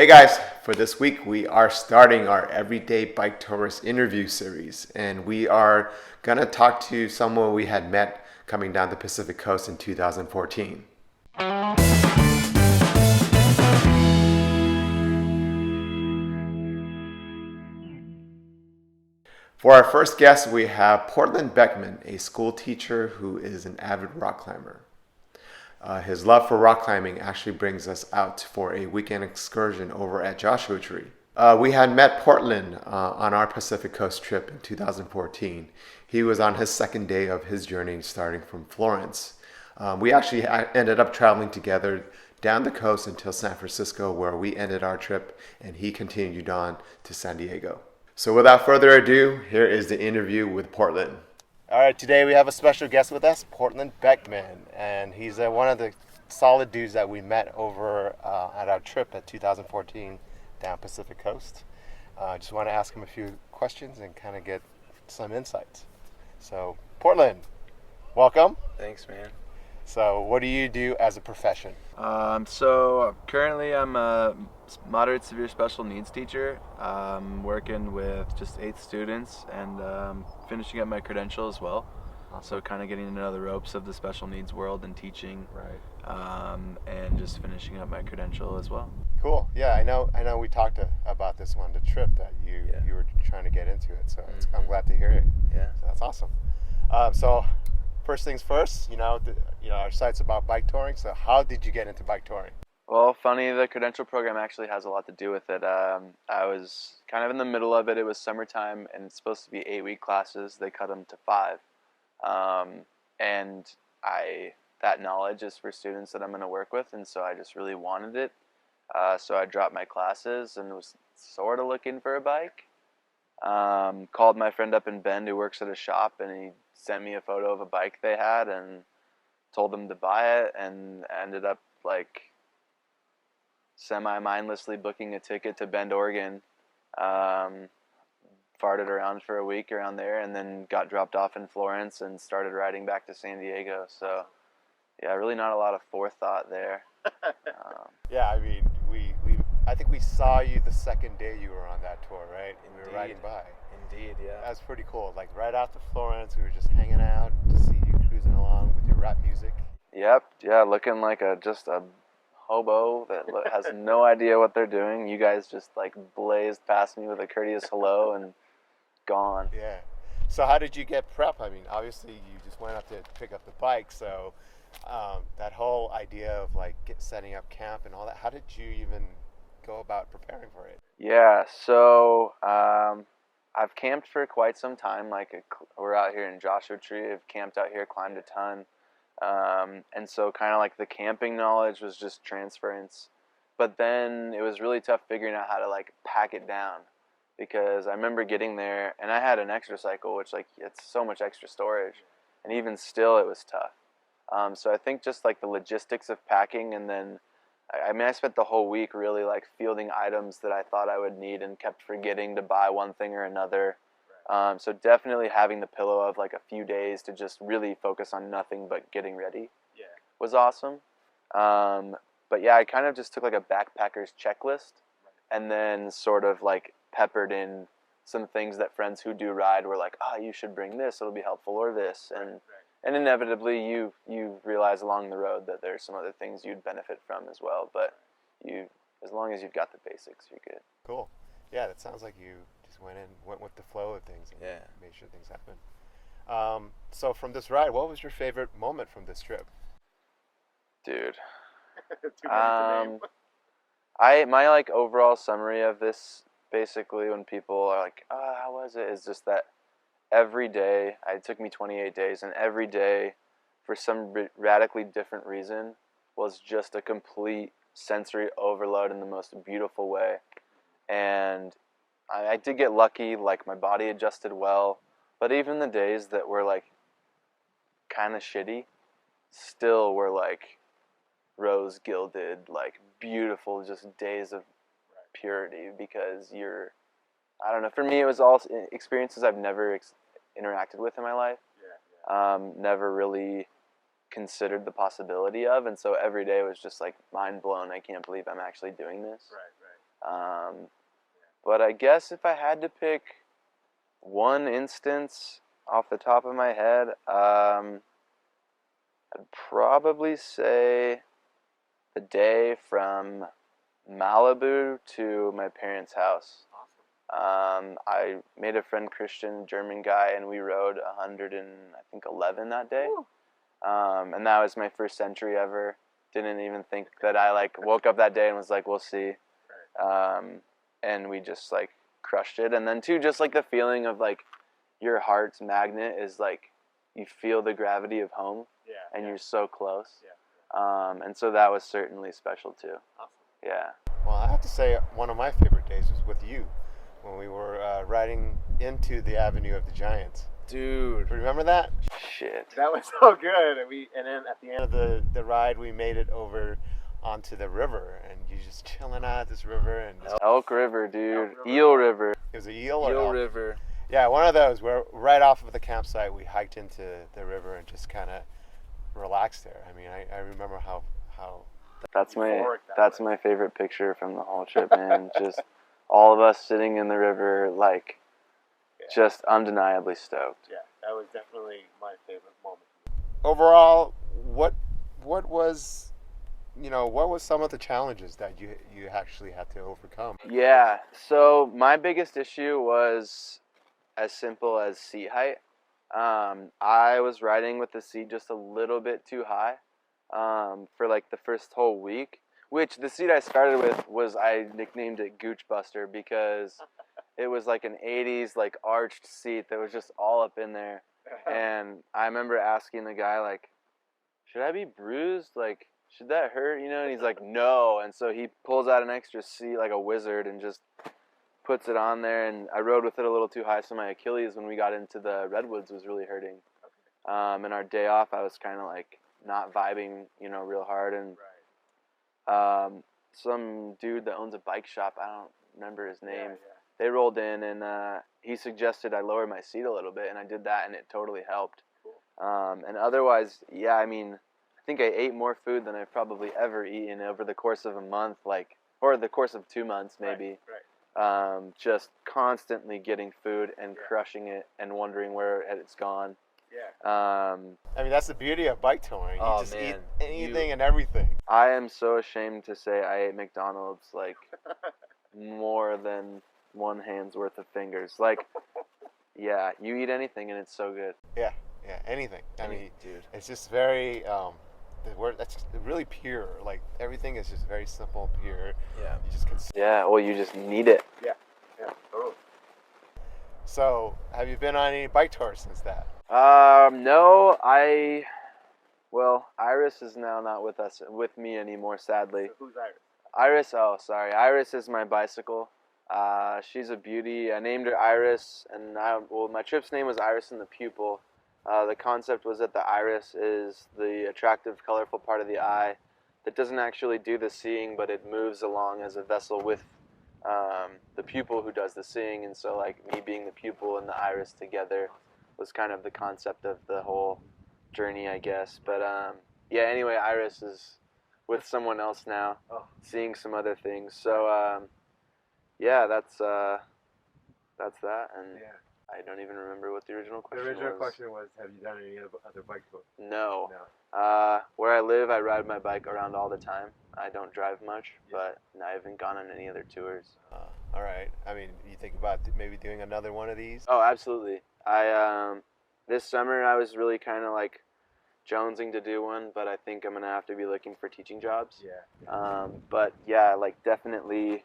Hey guys, for this week we are starting our Everyday Bike Tourist interview series, and we are gonna talk to someone we had met coming down the Pacific Coast in 2014. For our first guest, we have Portlan Beckman, a school teacher who is an avid rock climber. His love for rock climbing actually brings us out for a weekend excursion over at Joshua Tree. We had met Portland on our Pacific Coast trip in 2014. He was on his second day of his journey starting from Florence. We actually ended up traveling together down the coast until San Francisco, where we ended our trip, and he continued on to San Diego. So without further ado, here is the interview with Portland. All right, today we have a special guest with us, Portlan Beckman, and he's one of the solid dudes that we met over at our trip at 2014 down Pacific Coast. Just want to ask him a few questions and kind of get some insights. So, Portlan, welcome. Thanks, man. So, what do you do as a profession? So currently I'm a moderate severe special needs teacher. Working with just 8th students and finishing up my credential as well. So kind of getting to know the ropes of the special needs world and teaching. Right. And just finishing up my credential as well. Cool. Yeah, I know. We talked about this one, the trip that you were trying to get into it. So I'm glad to hear it. Yeah. So that's awesome. So first things first, our site's about bike touring. So how did you get into bike touring? Well, funny, the credential program actually has a lot to do with it. I was kind of in the middle of it. It was summertime, and it's supposed to be 8-week classes. They cut them to 5. And that knowledge is for students that I'm going to work with, and so I just really wanted it. So I dropped my classes and was sort of looking for a bike. Called my friend up in Bend who works at a shop, and he sent me a photo of a bike they had and told them to buy it, and ended up semi-mindlessly booking a ticket to Bend, Oregon. Farted around for a week around there, and then got dropped off in Florence and started riding back to San Diego. So yeah, really not a lot of forethought there. Yeah, I mean, I think we saw you the second day you were on that tour, right? And we were riding by. Indeed, yeah. That's pretty cool. Like right after Florence, we were just hanging out to see you cruising along with your rap music. Yep, yeah, looking like just a hobo that has no idea what they're doing. You guys just blazed past me with a courteous hello and gone. Yeah. So how did you get prep? I mean, obviously you just went up to pick up the bike. So that whole idea of setting up camp and all that, how did you even go about preparing for it? Yeah, so I've camped for quite some time. We're out here in Joshua Tree. I've camped out here, climbed a ton. And so kind of the camping knowledge was just transference. But then it was really tough figuring out how to pack it down, because I remember getting there and I had an extra cycle, which it's so much extra storage, and even still it was tough. So I think just the logistics of packing, and then I spent the whole week really fielding items that I thought I would need and kept forgetting to buy one thing or another. So definitely having the pillow of a few days to just really focus on nothing but getting ready was awesome. But yeah, I kind of just took a backpacker's checklist, and then sort of peppered in some things that friends who do ride were you should bring this, it'll be helpful, or this. And inevitably you realize along the road that there's some other things you'd benefit from as well. But as long as you've got the basics, you're good. Cool. Yeah, that sounds like you just went with the flow of things and made sure things happen. So from this ride, what was your favorite moment from this trip? Dude. Too many to name. My overall summary of this, basically, when people are how was it, is just that every day, it took me 28 days, and every day, for some radically different reason, was just a complete sensory overload in the most beautiful way. And I did get lucky, my body adjusted well, but even the days that were kind of shitty still were rose gilded, beautiful, just days of purity, because I don't know, for me it was all experiences I've never interacted with in my life. Never really considered the possibility of, and so every day was just mind blown. I can't believe I'm actually doing this. But I guess if I had to pick one instance off the top of my head, I'd probably say the day from Malibu to my parents' house. I made a friend, Christian, German guy, and we rode 111 that day. And that was my first century ever. Didn't even think that I woke up that day and was like, we'll see. And we just crushed it. And then too, just the feeling of your heart's magnet is you feel the gravity of home, and you're so close. And so that was certainly special too. Awesome. Yeah. Well, I have to say one of my favorite days was with you when we were riding into the Avenue of the Giants. Dude. Remember that? Shit. That was so good. And then at the end of the ride, we made it over onto the river, and you just chilling out at this river. And Elk River, dude. Eel River. It was an eel or Eel elk? River. Yeah, one of those where right off of the campsite, we hiked into the river and just kind of relaxed there. I mean, I remember how That's my favorite picture from the whole trip, man. Just all of us sitting in the river, just undeniably stoked. Yeah, that was definitely my favorite moment. Overall, what was some of the challenges that you actually had to overcome? Yeah, so my biggest issue was as simple as seat height. I was riding with the seat just a little bit too high for the first whole week, which the seat I started with I nicknamed it Gooch Buster because it was an 80s arched seat that was just all up in there. And I remember asking the guy should I be bruised? Should that hurt? And he's like, no. And so he pulls out an extra seat like a wizard and just puts it on there. And I rode with it a little too high, so my Achilles when we got into the redwoods was really hurting. And our day off, I was kind of not vibing, real hard. And some dude that owns a bike shop, I don't remember his name, they rolled in and he suggested I lower my seat a little bit, and I did that, and it totally helped. And otherwise, I mean, I think I ate more food than I've probably ever eaten over the course of a month, or the course of 2 months maybe. Just constantly getting food and crushing it and wondering where it's gone. I mean, that's the beauty of bike touring. You just man, eat anything and everything. I am so ashamed to say I ate McDonald's more than one hand's worth of fingers. Yeah, you eat anything and it's so good. Yeah, anything. I mean, dude, it's just very the word that's really pure. Everything is just very simple, pure. Yeah. You just can. Yeah. Well, you just need it. Yeah, totally. So, have you been on any bike tours since that? No, well, Iris is now not with me anymore, sadly. So who's Iris? Iris, oh, sorry. Iris is my bicycle. She's a beauty. I named her Iris, and my trip's name was Iris and the Pupil. The concept was that the iris is the attractive, colorful part of the eye that doesn't actually do the seeing, but it moves along as a vessel with the pupil who does the seeing. And so, me being the pupil and the iris together was kind of the concept of the whole journey, I guess. But anyway, Iris is with someone else now, seeing some other things. So that's that. And I don't even remember what the original question was. The original question was, have you done any other bike tours? No. Where I live, I ride my bike around all the time. I don't drive much, but I haven't gone on any other tours. All right. I mean, you think about maybe doing another one of these? Oh, absolutely. This summer I was really kind of jonesing to do one, but I think I'm gonna have to be looking for teaching jobs. But definitely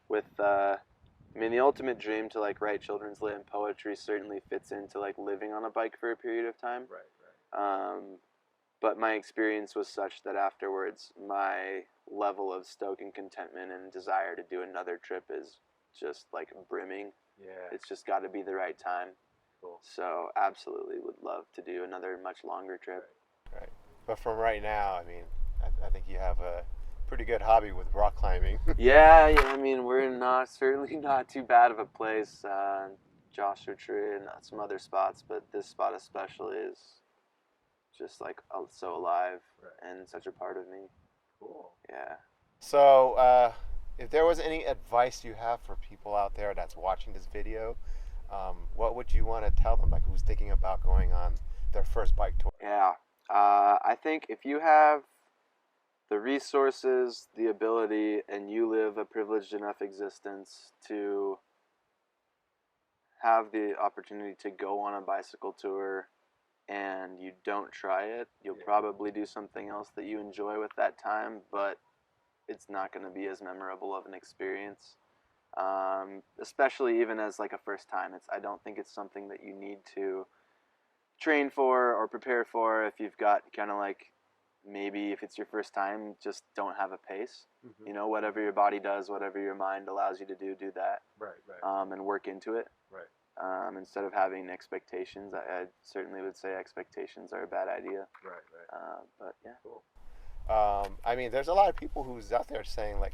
with I mean, the ultimate dream to write children's lit and poetry certainly fits into living on a bike for a period of time. But my experience was such that afterwards, my level of stoke and contentment and desire to do another trip is just brimming. It's just got to be the right time. Cool. So absolutely would love to do another much longer trip. Right. But from right now, I mean, I think you have a pretty good hobby with rock climbing. Yeah, I mean, we're certainly not too bad of a place. Joshua Tree and some other spots, but this spot especially is just so alive and such a part of me. Cool. Yeah. So, if there was any advice you have for people out there that's watching this video, what would you want to tell them, like who's thinking about going on their first bike tour? Yeah. I think if you have the resources, the ability, and you live a privileged enough existence to have the opportunity to go on a bicycle tour and you don't try it, you'll probably do something else that you enjoy with that time, but it's not going to be as memorable of an experience. Especially even as like a first time. I don't think it's something that you need to train for or prepare for if you've got kind of like, maybe if it's your first time, just don't have a pace. Mm-hmm. You know, whatever your body does, whatever your mind allows you to do that. Right. And work into it. Right. Instead of having expectations. I certainly would say expectations are a bad idea. Right. But yeah. Cool. I mean, there's a lot of people who's out there saying like,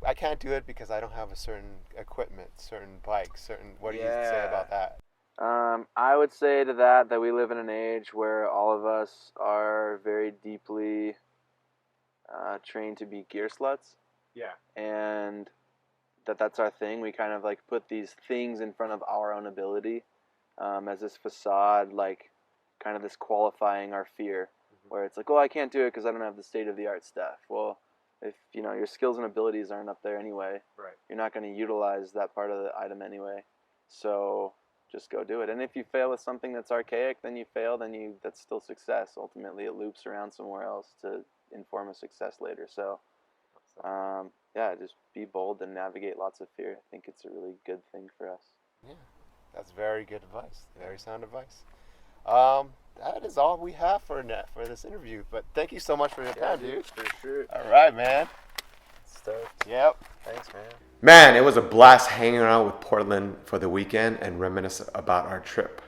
I can't do it because I don't have a certain equipment, certain bike, certain. What do you say about that? I would say to that we live in an age where all of us are very deeply trained to be gear sluts. Yeah. And that's our thing. We kind of like put these things in front of our own ability as this facade, like kind of this qualifying our fear, where it's like, oh, I can't do it because I don't have the state-of-the-art stuff. Well, if you know your skills and abilities aren't up there anyway, Right. you're not going to utilize that part of the item anyway. So just go do it. And if you fail with something that's archaic, then you fail. That's still success. Ultimately, it loops around somewhere else to inform a success later. So, yeah, just be bold and navigate lots of fear. I think it's a really good thing for us. Yeah, that's very good advice. Very sound advice. That is all we have for this interview. But thank you so much for your time, dude. For sure. All right, man. Stoked. Yep. Thanks, man. Man, it was a blast hanging out with Portlan for the weekend and reminisce about our trip.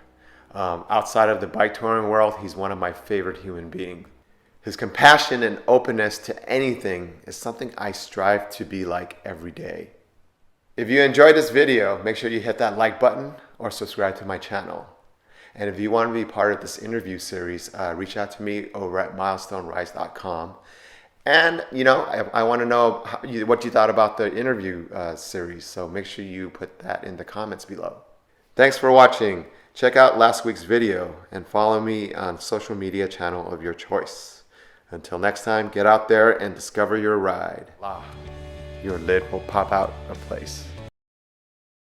Outside of the bike touring world, he's one of my favorite human beings. His compassion and openness to anything is something I strive to be like every day. If you enjoyed this video, make sure you hit that like button or subscribe to my channel. And if you want to be part of this interview series, reach out to me over at milestonerise.com. And, you know, I want to know what you thought about the interview series. So make sure you put that in the comments below. Thanks for watching. Check out last week's video and follow me on social media channel of your choice. Until next time, get out there and discover your ride. Your lid will pop out of place.